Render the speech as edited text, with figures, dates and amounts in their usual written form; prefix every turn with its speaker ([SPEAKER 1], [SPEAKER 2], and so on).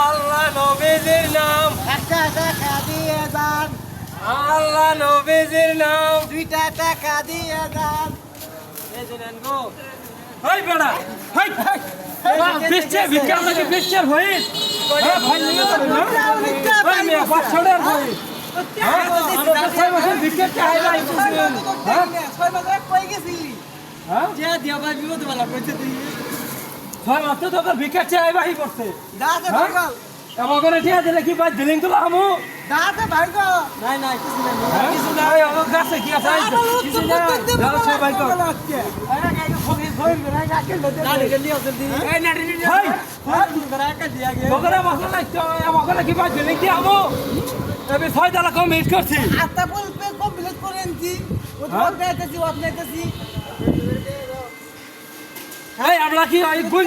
[SPEAKER 1] আল্লাহ নবীজির নাম,
[SPEAKER 2] একটা টাকা দিয়ে যান,
[SPEAKER 1] আল্লাহ নবীজির নাম।
[SPEAKER 2] 2টা টাকা দিয়ে যান।
[SPEAKER 1] এই যে নেন গো। হাই বেড়া, হাই হাই। বিচ্ছে ভিক্ষা লাগে বিচ্ছের হইস। ভাই নিয়ে যাবে না? ভাই মিয়া 500 টাকার হইস। আমরা 6 বছর ভিক্ষা চাই নাই বুঝলেন। হ্যাঁ?
[SPEAKER 2] 6 মাস আগে কই গেছিলি?
[SPEAKER 1] হ্যাঁ?
[SPEAKER 2] যে দিয়া ভাই বিপদ বলা কইছে তুই।
[SPEAKER 1] 6 মাস তো তোর ভিক্ষা চাই বাহি করতে।
[SPEAKER 2] দাঁতে
[SPEAKER 1] হ্যাঁ?
[SPEAKER 2] ভাইগল,
[SPEAKER 1] এমন করে ঠিক দিলে কি ভাই দিলিং তুলা আমু?
[SPEAKER 2] দাঁতে ভাইগল। নাই নাই কিছু নাই।
[SPEAKER 1] হ্যাঁ?
[SPEAKER 2] কিছু
[SPEAKER 1] ভাই আমার কাছে কি আছে? কিছু না। যাও সবাই কর।
[SPEAKER 2] আরে গাইকে ফোন ফোন করে রাখে লতে। নাড়ি গলি আছে দি। এই নাড়ি নি।
[SPEAKER 1] ভাই,
[SPEAKER 2] ফোন করে রাখে দিয়া গে।
[SPEAKER 1] তোকে মশলা লাগতো এমন করে কি ভাই দিলিং কি আমু? তবে 6 টাকা কম মিস করছি।
[SPEAKER 2] আতা বল পে কমপ্লিট করেন কি? ও তো
[SPEAKER 1] হ্যাঁ?
[SPEAKER 2] আপনাইতেছি।
[SPEAKER 1] এই আমরা কি ওই গুল